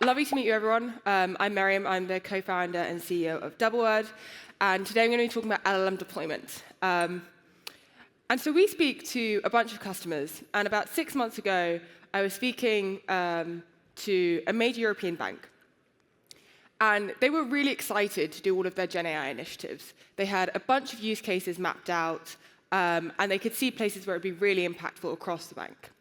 Lovely to meet you, everyone. I'm Meryem. I'm the co-founder and CEO of DoubleWord. And today I'm going to be talking about LLM deployment. And so we speak to a bunch of customers. And about 6 months ago, I was speaking to a major European bank. And they were really excited to do all of their Gen AI initiatives. They had a bunch of use cases mapped out, and they could see places where it would be really impactful across the bank.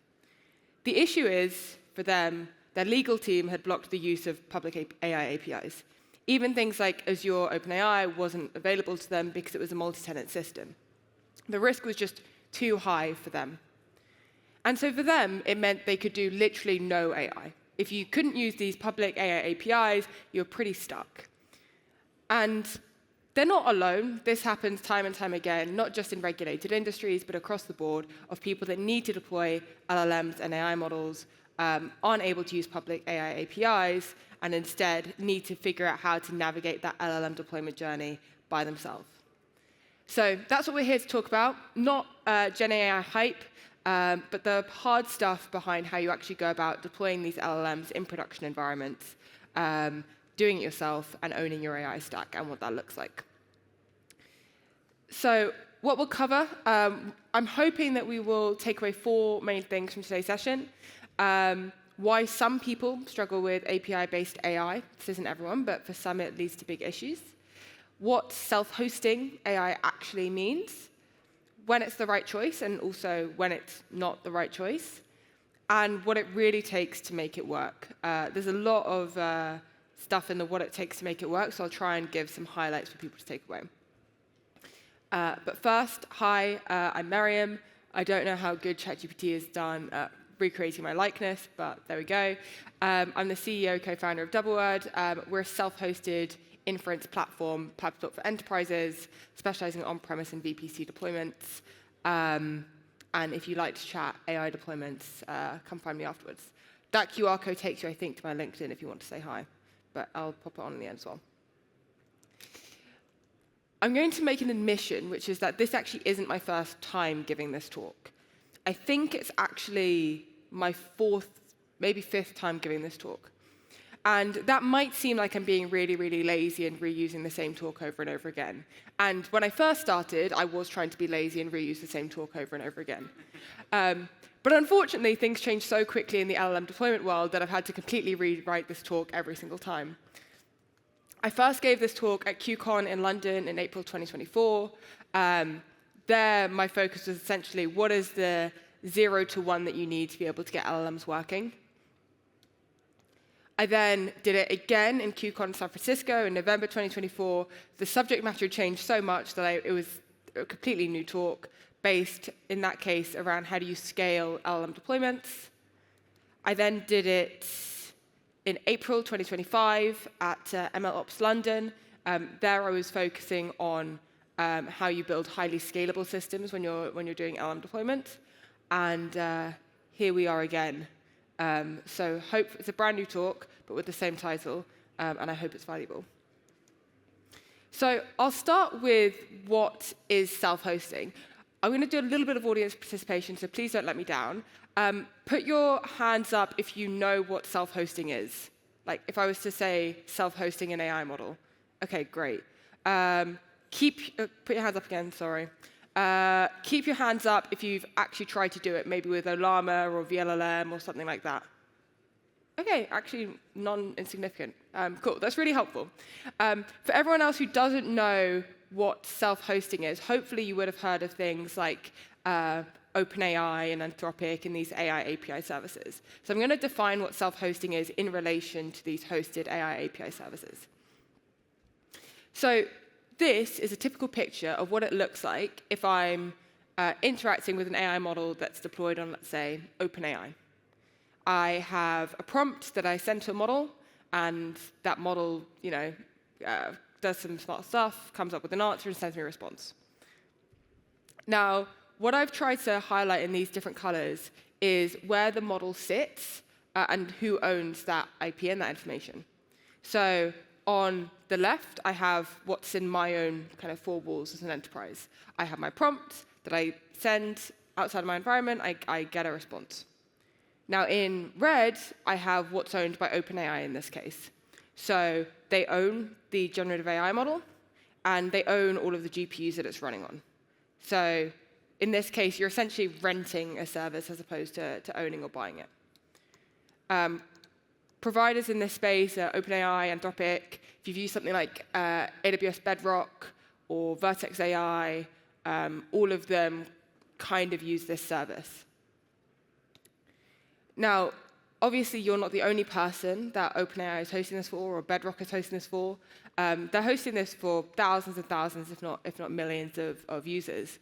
The issue is, for them, their legal team had blocked the use of public AI APIs. Even things like Azure OpenAI wasn't available to them because it was a multi-tenant system. The risk was just too high for them. And so for them, it meant they could do literally no AI. If you couldn't use these public AI APIs, you were pretty stuck. And they're not alone. This happens time and time again, not just in regulated industries, but across the board, of people that need to deploy LLMs and AI models, aren't able to use public AI APIs, and instead need to figure out how to navigate that LLM deployment journey by themselves. So that's what we're here to talk about. Not Gen AI hype, but the hard stuff behind how you actually go about deploying these LLMs in production environments, doing it yourself, and owning your AI stack, and what that looks like. So what we'll cover, I'm hoping that we will take away 4 main things from today's session. Why some people struggle with API-based AI. This isn't everyone, but for some it leads to big issues. What self-hosting AI actually means, when it's the right choice, and also when it's not the right choice, and what it really takes to make it work. There's a lot of stuff in the what it takes to make it work, so I'll try and give some highlights for people to take away. But first, hi, I'm Meryem. I don't know how good ChatGPT has done at recreating my likeness, but there we go. I'm the CEO, co-founder of DoubleWord. We're a self-hosted inference platform for enterprises, specializing in on-premise and VPC deployments. And if you like to chat AI deployments, come find me afterwards. That QR code takes you, I think, to my LinkedIn if you want to say hi, but I'll pop it on in the end as well. I'm going to make an admission, which is that this actually isn't my first time giving this talk. I think it's actually my 4th, maybe 5th time giving this talk. And that might seem like I'm being really, really lazy and reusing the same talk over and over again. And when I first started, I was trying to be lazy and reuse the same talk over and over again. But unfortunately, things change so quickly in the LLM deployment world that I've had to completely rewrite this talk every single time. I first gave this talk at KubeCon in London in April 2024. There, my focus was essentially, what is the 0 to 1 that you need to be able to get LLMs working? I then did it again in KubeCon in San Francisco in November 2024. The subject matter changed so much that it was a completely new talk, based, in that case, around how do you scale LLM deployments. I then did it in April 2025 at LLX3 London. There I was focusing on how you build highly scalable systems when you're doing LLM deployment. And here we are again. So it's a brand new talk, but with the same title, and I hope it's valuable. So I'll start with what is self-hosting. I'm going to do a little bit of audience participation, so please don't let me down. Put your hands up if you know what self-hosting is. Like if I was to say self-hosting an AI model. OK, great. Put your hands up again, sorry. Keep your hands up if you've actually tried to do it, maybe with Ollama or VLLM or something like that. OK, actually non-insignificant. Cool, that's really helpful. For everyone else who doesn't know what self-hosting is, hopefully you would have heard of things like OpenAI and Anthropic and these AI API services. So I'm going to define what self-hosting is in relation to these hosted AI API services. So this is a typical picture of what it looks like if I'm interacting with an AI model that's deployed on, let's say, OpenAI. I have a prompt that I send to a model, and that model, does some smart stuff, comes up with an answer, and sends me a response. Now, what I've tried to highlight in these different colors is where the model sits and who owns that IP and that information. So on the left, I have what's in my own kind of 4 walls as an enterprise. I have my prompt that I send outside of my environment. I get a response. Now, in red, I have what's owned by OpenAI in this case. So they own the generative AI model, and they own all of the GPUs that it's running on. So in this case, you're essentially renting a service as opposed to owning or buying it. Providers in this space are OpenAI, Anthropic. If you've used something like AWS Bedrock or Vertex AI, all of them kind of use this service. Now, obviously, you're not the only person that OpenAI is hosting this for or Bedrock is hosting this for. They're hosting this for thousands and thousands, if not millions of users.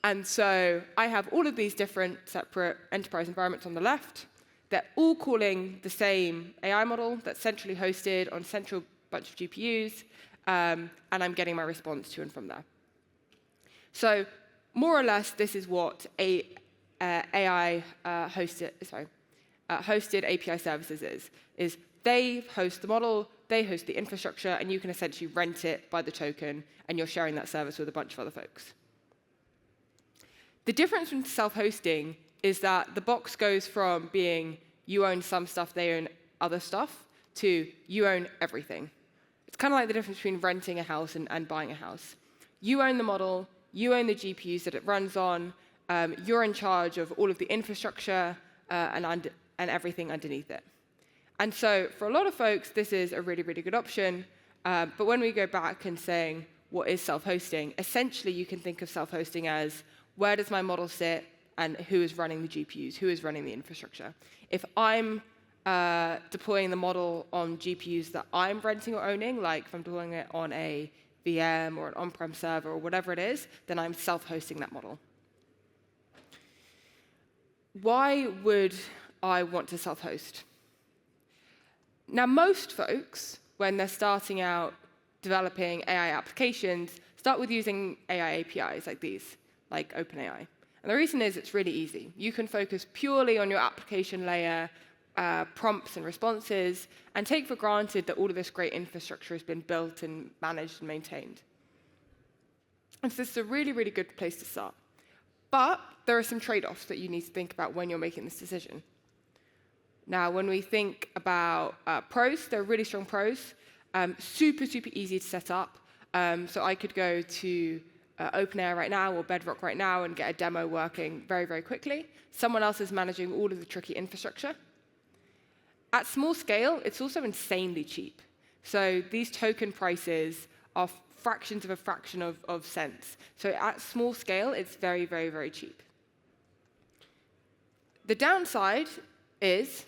And so I have all of these different separate enterprise environments on the left. They're all calling the same AI model that's centrally hosted on a central bunch of GPUs, and I'm getting my response to and from there. So more or less, this is what AI hosted API services is they host the model, they host the infrastructure, and you can essentially rent it by the token, and you're sharing that service with a bunch of other folks. The difference in self-hosting is that the box goes from being you own some stuff, they own other stuff, to you own everything. It's kind of like the difference between renting a house and buying a house. You own the model, you own the GPUs that it runs on, you're in charge of all of the infrastructure and everything underneath it. And so for a lot of folks, this is a really, really good option. But when we go back and saying, what is self-hosting? Essentially, you can think of self-hosting as, where does my model sit, and who is running the GPUs, who is running the infrastructure? If I'm deploying the model on GPUs that I'm renting or owning, like if I'm deploying it on a VM or an on-prem server or whatever it is, then I'm self-hosting that model. Why would I want to self-host? Now, most folks, when they're starting out developing AI applications, start with using AI APIs like these, like OpenAI. And the reason is it's really easy. You can focus purely on your application layer, prompts and responses, and take for granted that all of this great infrastructure has been built and managed and maintained. And so this is a really, really good place to start. But there are some trade-offs that you need to think about when you're making this decision. Now, when we think about pros, there are really strong pros. Super, super easy to set up. So I could go to OpenAI right now or Bedrock right now and get a demo working very, very quickly. Someone else is managing all of the tricky infrastructure. At small scale, it's also insanely cheap. So these token prices are fractions of a fraction of cents. So at small scale, it's very, very, very cheap. The downside is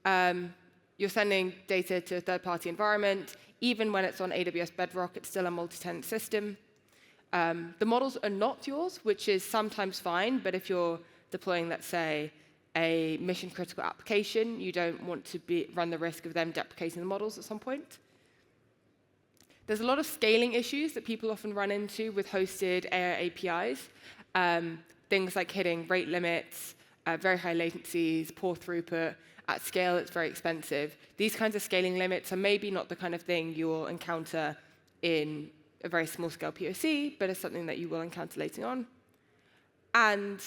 you're sending data to a third-party environment. Even when it's on AWS Bedrock, it's still a multi-tenant system. The models are not yours, which is sometimes fine. But if you're deploying, let's say, a mission-critical application, you don't want to run the risk of them deprecating the models at some point. There's a lot of scaling issues that people often run into with hosted AI APIs. Things like hitting rate limits, very high latencies, poor throughput. At scale, it's very expensive. These kinds of scaling limits are maybe not the kind of thing you will encounter in a very small-scale POC, but it's something that you will encounter later on. And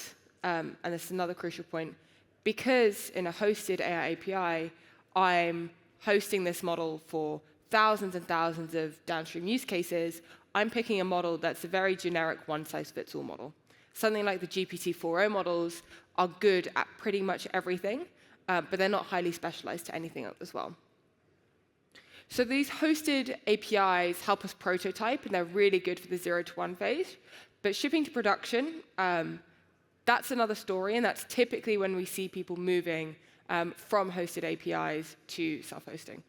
this is another crucial point, because in a hosted AI API, I'm hosting this model for thousands and thousands of downstream use cases, I'm picking a model that's a very generic one-size-fits-all model. Something like the GPT-4o models are good at pretty much everything, but they're not highly specialized to anything else as well. So these hosted APIs help us prototype, and they're really good for the 0 to 1 phase. But shipping to production, that's another story, and that's typically when we see people moving from hosted APIs to self-hosting.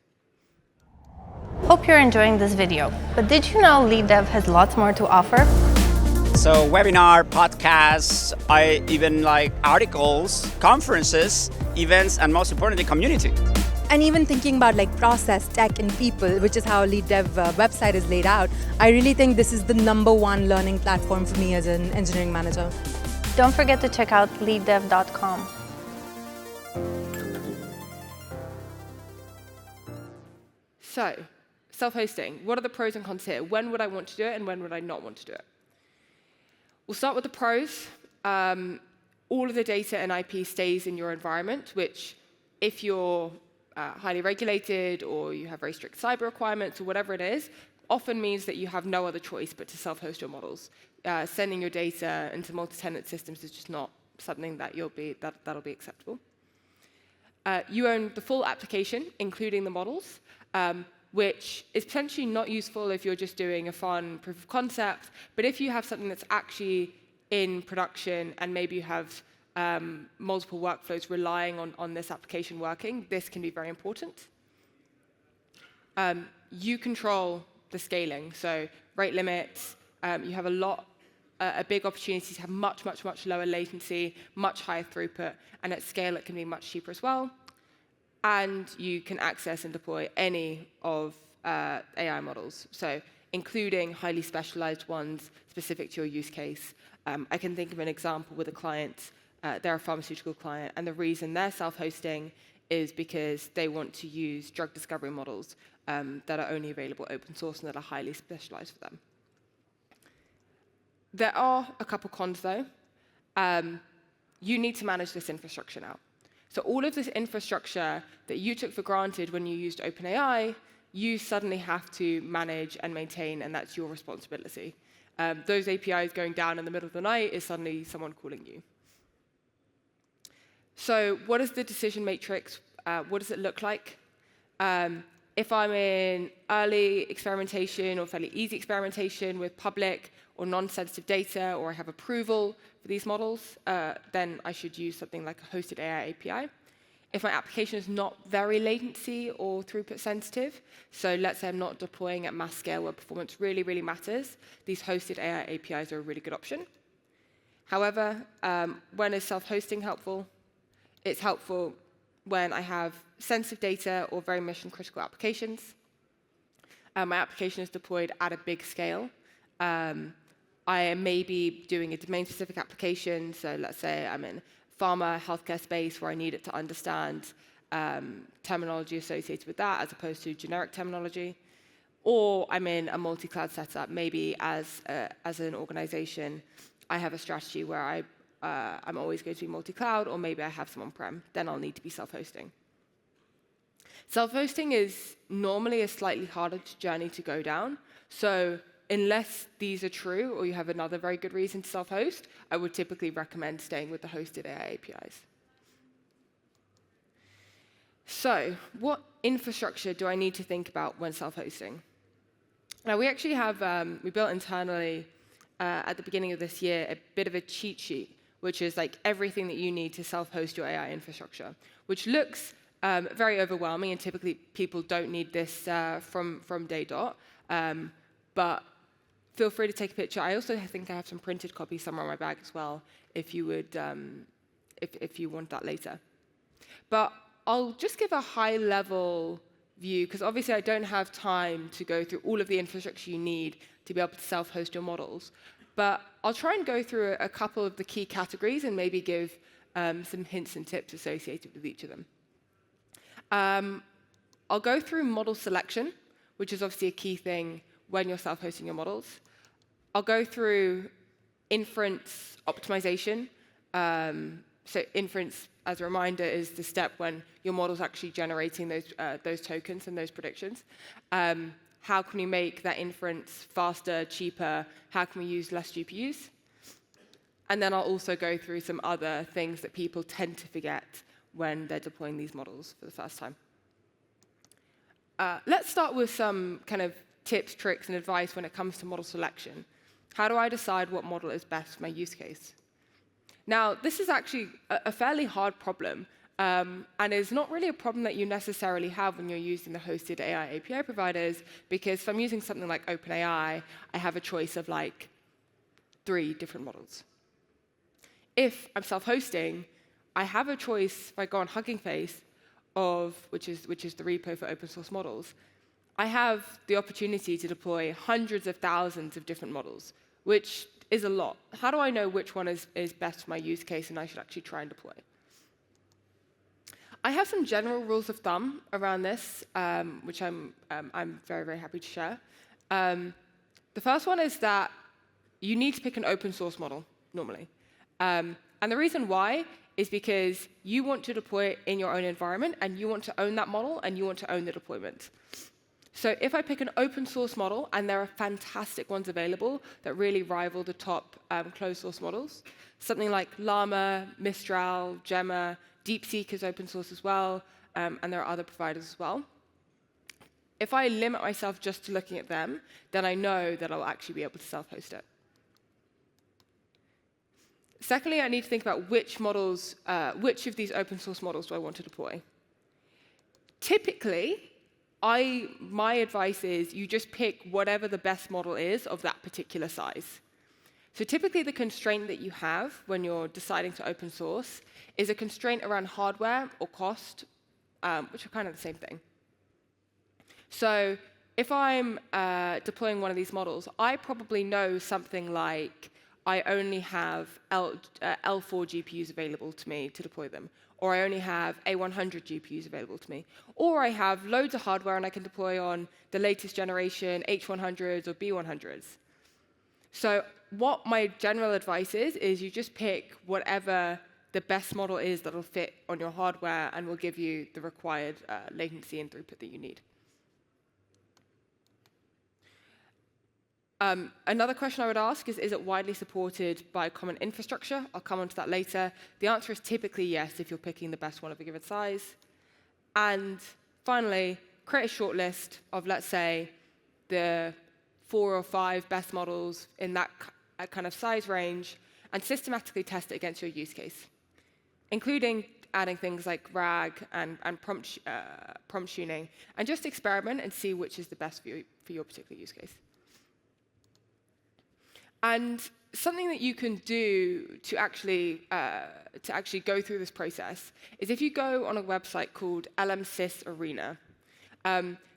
Hope you're enjoying this video. But did you know Lead Dev has lots more to offer? So webinar, podcasts, I even like articles, conferences, events, and most importantly, community. And even thinking about like process, tech, and people, which is how Lead Dev website is laid out, I really think this is the #1 learning platform for me as an engineering manager. Don't forget to check out leaddev.com. So, self-hosting. What are the pros and cons here? When would I want to do it, and when would I not want to do it? We'll start with the pros. all of the data and IP stays in your environment, which if you're highly regulated or you have very strict cyber requirements or whatever it is, often means that you have no other choice but to self-host your models. Sending your data into multi-tenant systems is just not something that that'll be acceptable. You own the full application, including the models, which is potentially not useful if you're just doing a fun proof of concept. But if you have something that's actually in production and maybe you have multiple workflows relying on this application working, this can be very important. You control the scaling, so rate limits. You have a big opportunity to have much, much, much lower latency, much higher throughput, and at scale it can be much cheaper as well. And you can access and deploy any of AI models, so including highly specialized ones specific to your use case. I can think of an example with a client. They're a pharmaceutical client, and the reason they're self-hosting is because they want to use drug discovery models that are only available open source and that are highly specialized for them. There are a couple cons, though. You need to manage this infrastructure now. So all of this infrastructure that you took for granted when you used OpenAI, you suddenly have to manage and maintain, and that's your responsibility. Those APIs going down in the middle of the night is suddenly someone calling you. So what is the decision matrix? What does it look like? If I'm in early experimentation or fairly easy experimentation with public or non-sensitive data, or I have approval for these models, then I should use something like a hosted AI API. If my application is not very latency or throughput sensitive, so let's say I'm not deploying at mass scale where performance really, really matters, these hosted AI APIs are a really good option. However, when is self-hosting helpful? It's helpful when I have sensitive data or very mission-critical applications. My application is deployed at a big scale. I may be doing a domain-specific application, so let's say I'm in pharma, healthcare space where I need it to understand terminology associated with that as opposed to generic terminology. Or I'm in a multi-cloud setup. Maybe as an organization, I have a strategy where I'm always going to be multi-cloud, or maybe I have some on-prem. Then I'll need to be self-hosting. Self-hosting is normally a slightly harder journey to go down. So unless these are true, or you have another very good reason to self-host, I would typically recommend staying with the hosted AI APIs. So what infrastructure do I need to think about when self-hosting? Now, we actually have, we built internally at the beginning of this year a bit of a cheat sheet, which is like everything that you need to self-host your AI infrastructure, which looks very overwhelming, and typically people don't need this from day dot. But feel free to take a picture. I also think I have some printed copies somewhere in my bag as well, if you would, if you want that later. But I'll just give a high-level view, because obviously I don't have time to go through all of the infrastructure you need to be able to self-host your models. But I'll try and go through a couple of the key categories and maybe give some hints and tips associated with each of them. I'll go through model selection, which is obviously a key thing when you're self-hosting your models. I'll go through inference optimization. So inference, as a reminder, is the step when your model's actually generating those tokens and those predictions. How can we make that inference faster, cheaper? How can we use less GPUs? And then I'll also go through some other things that people tend to forget when they're deploying these models for the first time. Let's start with some kind of tips, tricks, and advice when it comes to model selection. How do I decide what model is best for my use case? Now, this is actually a fairly hard problem, and is not really a problem that you necessarily have when you're using the hosted AI API providers, because if I'm using something like OpenAI, I have a choice of like 3 different models. If I'm self-hosting, I have a choice, if I go on Hugging Face, which is the repo for open source models, I have the opportunity to deploy hundreds of thousands of different models, which is a lot. How do I know which one is best for my use case and I should actually try and deploy? I have some general rules of thumb around this, which I'm very, very happy to share. The first one is that you need to pick an open source model, normally. And the reason why is because you want to deploy it in your own environment, and you want to own that model, and you want to own the deployment. So if I pick an open source model, and there are fantastic ones available that really rival the top closed source models, something like Llama, Mistral, Gemma, DeepSeek is open source as well, and there are other providers as well. If I limit myself just to looking at them, then I know that I'll actually be able to self-host it. Secondly, I need to think about which models, which of these open source models do I want to deploy. Typically, my advice is you just pick whatever the best model is of that particular size. So typically, the constraint that you have when you're deciding to open source is a constraint around hardware or cost, which are kind of the same thing. So if I'm deploying one of these models, I probably know something like I only have L4 GPUs available to me to deploy them, or I only have A100 GPUs available to me, or I have loads of hardware and I can deploy on the latest generation H100s or B100s. So what my general advice is you just pick whatever the best model is that will fit on your hardware and will give you the required latency and throughput that you need. Another question I would ask is it widely supported by common infrastructure? I'll come on to that later. The answer is typically yes if you're picking the best one of a given size. And finally, create a shortlist of, let's say, the 4 or 5 best models in that kind of size range, and systematically test it against your use case, including adding things like RAG and prompt tuning, and just experiment and see which is the best for your particular use case. And something that you can do to actually go through this process is if you go on a website called LM Arena.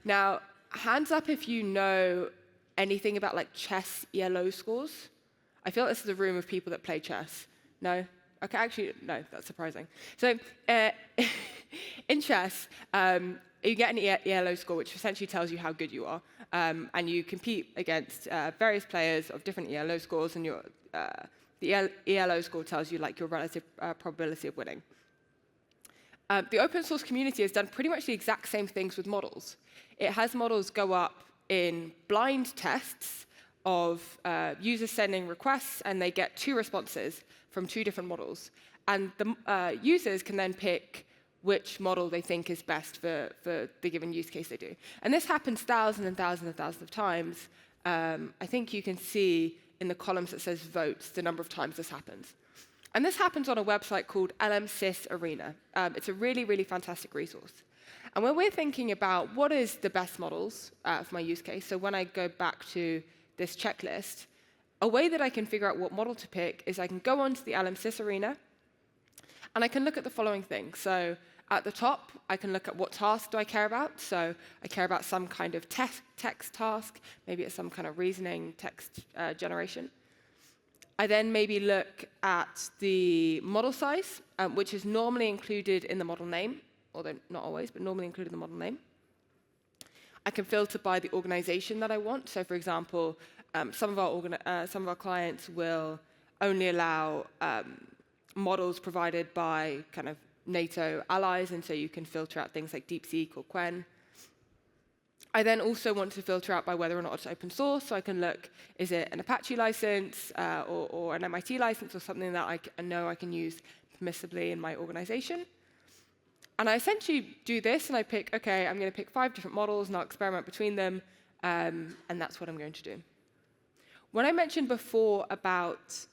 Now, hands up if you know anything about like chess ELO scores. I feel like this is a room of people that play chess. No? Okay, actually, no, that's surprising. So in chess, you get an ELO score, which essentially tells you how good you are. And you compete against various players of different ELO scores, and the ELO score tells you like your relative probability of winning. The open source community has done pretty much the exact same things with models. It has models go up in blind tests of users sending requests, and they get 2 responses from 2 different models. And the users can then pick which model they think is best for the given use case they do. And this happens thousands and thousands and thousands of times. I think you can see in the columns that says votes the number of times this happens. And this happens on a website called LM Arena. It's a really, really fantastic resource. And when we're thinking about what is the best models for my use case, so when I go back to this checklist, a way that I can figure out what model to pick is I can go onto the LM Arena, and I can look at the following things. So at the top, I can look at what task do I care about. So I care about some kind of text task. Maybe it's some kind of reasoning text generation. I then maybe look at the model size, which is normally included in the model name, although not always, but normally included in the model name. I can filter by the organization that I want. So for example, some of our clients will only allow models provided by kind of NATO allies, and so you can filter out things like DeepSeek or Qwen. I then also want to filter out by whether or not it's open source, so I can look, is it an Apache license or an MIT license or something that I know I can use permissibly in my organization. And I essentially do this, and I pick, OK, I'm going to pick 5 different models, and I'll experiment between them, and that's what I'm going to do. When I mentioned before about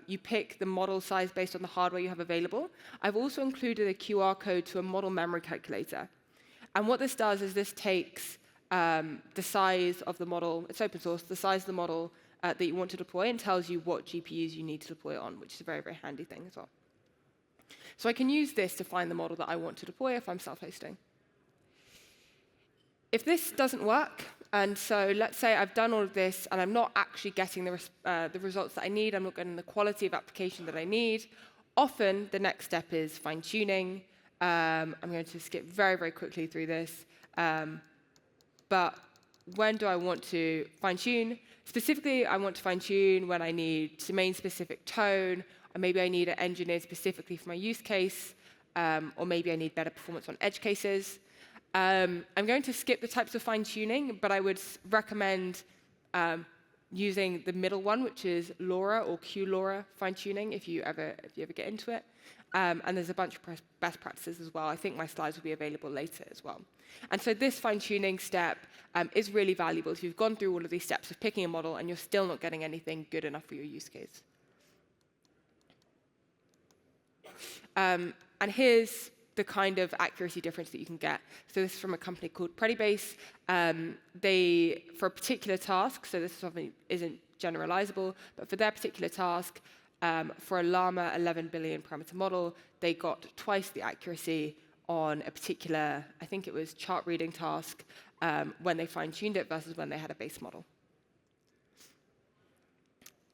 you pick the model size based on the hardware you have available, I've also included a QR code to a model memory calculator. And what this does is this takes the size of the model, it's open source, the size of the model that you want to deploy, and tells you what GPUs you need to deploy it on, which is a very, very handy thing as well. So I can use this to find the model that I want to deploy if I'm self-hosting. If this doesn't work, and so let's say I've done all of this and I'm not actually getting the results that I need, I'm not getting the quality of application that I need, often the next step is fine-tuning. I'm going to skip very, very quickly through this. But when do I want to fine-tune? Specifically, I want to fine-tune when I need domain-specific tone. and maybe I need it engineered specifically for my use case, or maybe I need better performance on edge cases. I'm going to skip the types of fine-tuning, but I would recommend using the middle one, which is LoRa or QLoRa fine-tuning, if you ever get into it. And there's a bunch of best practices as well. I think my slides will be available later as well. And so this fine-tuning step is really valuable if you've gone through all of these steps of picking a model and you're still not getting anything good enough for your use case. And here's the kind of accuracy difference that you can get. So this is from a company called Predibase. For a particular task, so this something isn't generalizable, but for their particular task, for a Llama 11 billion parameter model, they got twice the accuracy on a particular, I think it was chart reading task, when they fine-tuned it versus when they had a base model.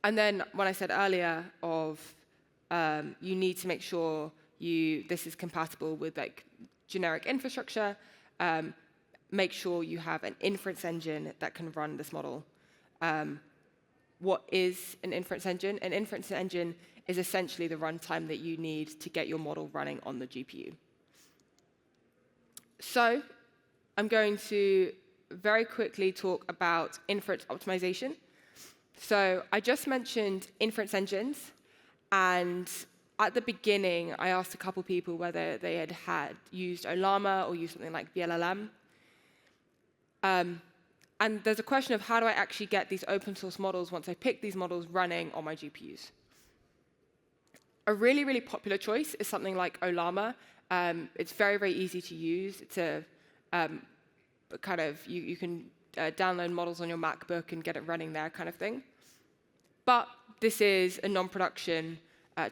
And then when I said earlier of you need to make sure this is compatible with like generic infrastructure, make sure you have an inference engine that can run this model. What is an inference engine? An inference engine is essentially the runtime that you need to get your model running on the GPU. So I'm going to very quickly talk about inference optimization. So I just mentioned inference engines, and at the beginning, I asked a couple people whether they had used Ollama or used something like the LLM. And there's a question of how do I actually get these open source models once I pick these models running on my GPUs. A really, really popular choice is something like Ollama. It's very, very easy to use. It's a kind of, you can download models on your MacBook and get it running there kind of thing. But this is a non-production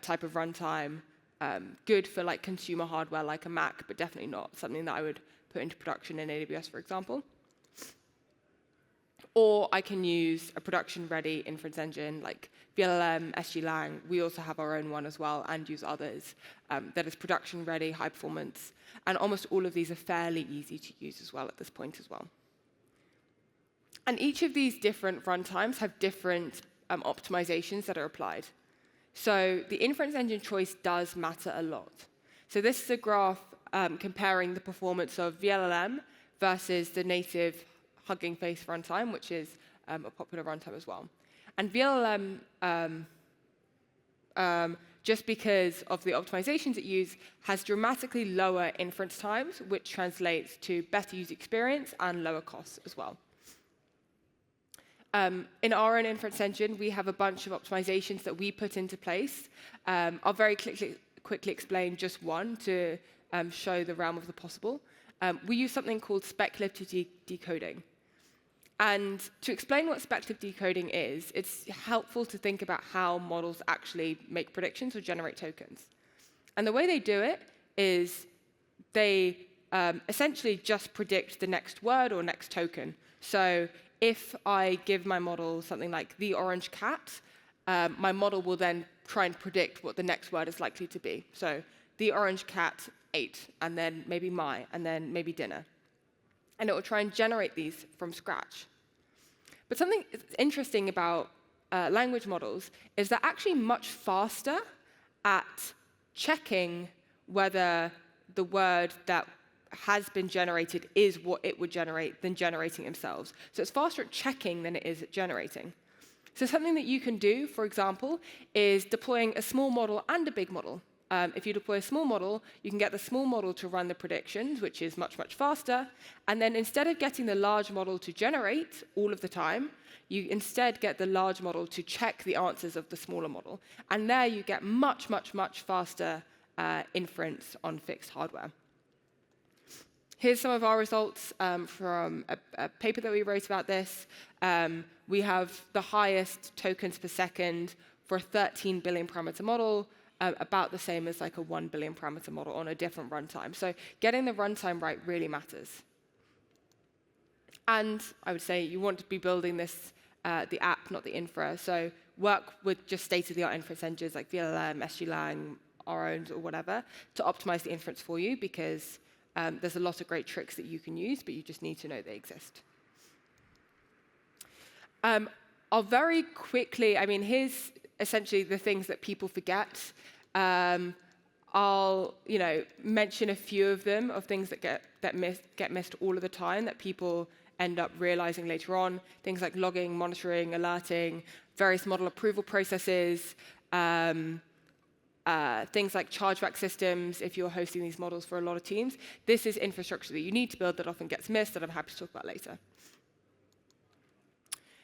type of runtime, good for like consumer hardware like a Mac, but definitely not something that I would put into production in AWS, for example. Or I can use a production-ready inference engine like VLLM, SGLang. We also have our own one as well, and use others that is production-ready, high performance. And almost all of these are fairly easy to use as well at this point as well. And each of these different runtimes have different optimizations that are applied. So the inference engine choice does matter a lot. So this is a graph comparing the performance of VLLM versus the native Hugging Face runtime, which is a popular runtime as well. And VLLM, just because of the optimizations it uses, has dramatically lower inference times, which translates to better user experience and lower costs as well. In our own inference engine, we have a bunch of optimizations that we put into place. I'll very quickly explain just one to show the realm of the possible. We use something called speculative decoding. And to explain what speculative decoding is, it's helpful to think about how models actually make predictions or generate tokens. And the way they do it is they essentially just predict the next word or next token. So if I give my model something like the orange cat, my model will then try and predict what the next word is likely to be. So the orange cat ate, and then maybe my, and then maybe dinner. And it will try and generate these from scratch. But something interesting about language models is they're actually much faster at checking whether the word that has been generated is what it would generate than generating themselves. So it's faster at checking than it is at generating. So something that you can do, for example, is deploying a small model and a big model. If you deploy a small model, you can get the small model to run the predictions, which is much, much faster. And then instead of getting the large model to generate all of the time, you instead get the large model to check the answers of the smaller model. And there you get much, much, much faster inference on fixed hardware. Here's some of our results from a paper that we wrote about this. We have the highest tokens per second for a 13 billion parameter model, about the same as like a 1 billion parameter model on a different runtime. So getting the runtime right really matters. And I would say you want to be building this, the app, not the infra. So work with just state-of-the-art inference engines like VLLM, SGLang, our own, or whatever, to optimize the inference for you, because there's a lot of great tricks that you can use, but you just need to know they exist. I'll very quickly, I mean, here's essentially the things that people forget. I'll mention a few of them, of things that get missed all of the time that people end up realizing later on. Things like logging, monitoring, alerting, various model approval processes, things like chargeback systems if you're hosting these models for a lot of teams. This is infrastructure that you need to build that often gets missed that I'm happy to talk about later.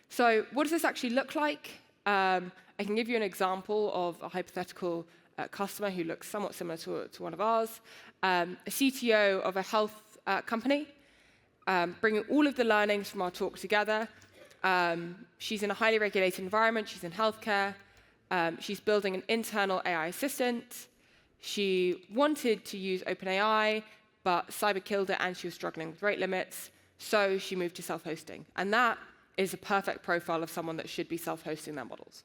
So what does this actually look like? I can give you an example of a hypothetical customer who looks somewhat similar to one of ours. A CTO of a health company, bringing all of the learnings from our talk together. She's in a highly regulated environment. She's in healthcare. She's building an internal AI assistant. She wanted to use OpenAI, but cyber killed it, and she was struggling with rate limits. So she moved to self-hosting. And that is a perfect profile of someone that should be self-hosting their models.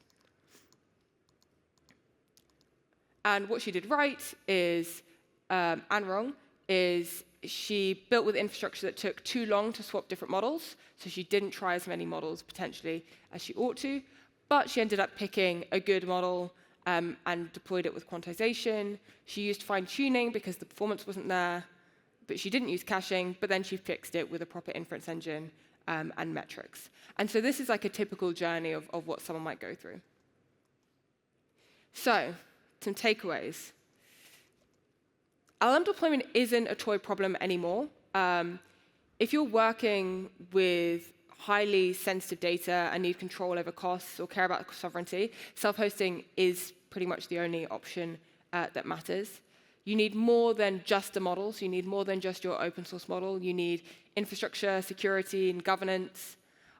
And what she did right is, and wrong, is she built with infrastructure that took too long to swap different models. So she didn't try as many models potentially as she ought to. But she ended up picking a good model and deployed it with quantization. She used fine-tuning because the performance wasn't there. But she didn't use caching. But then she fixed it with a proper inference engine and metrics. And so this is like a typical journey of what someone might go through. So some takeaways. LLM deployment isn't a toy problem anymore. If you're working with highly sensitive data and need control over costs or care about sovereignty, self-hosting is pretty much the only option that matters. You need more than just the models. You need more than just your open source model. You need infrastructure, security, and governance.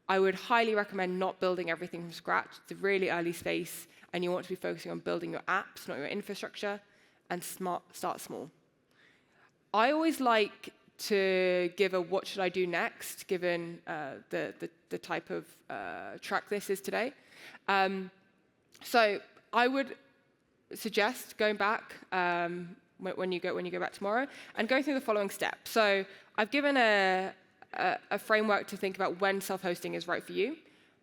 I would highly recommend not building everything from scratch. It's a really early space, and you want to be focusing on building your apps, not your infrastructure, and start small. I always like to give a what should I do next, given the type of track this is today. So I would suggest going back when you go back tomorrow and going through the following steps. So I've given a framework to think about when self-hosting is right for you.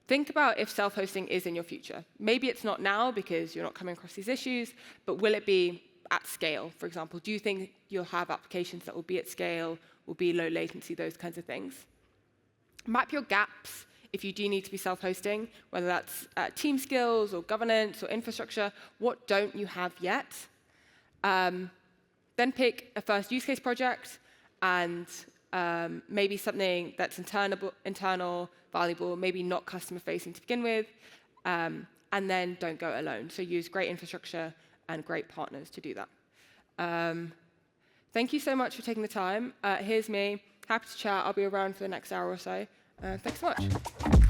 Think about if self-hosting is in your future. Maybe it's not now because you're not coming across these issues, but will it be at scale, for example? Do you think you'll have applications that will be at scale, will be low latency, those kinds of things? Map your gaps if you do need to be self-hosting, whether that's team skills or governance or infrastructure. What don't you have yet? Then pick a first use case project and maybe something that's internal, valuable, maybe not customer-facing to begin with, and then don't go alone. So use great infrastructure and great partners to do that. Thank you so much for taking the time. Here's me. Happy to chat. I'll be around for the next hour or so. Thanks so much.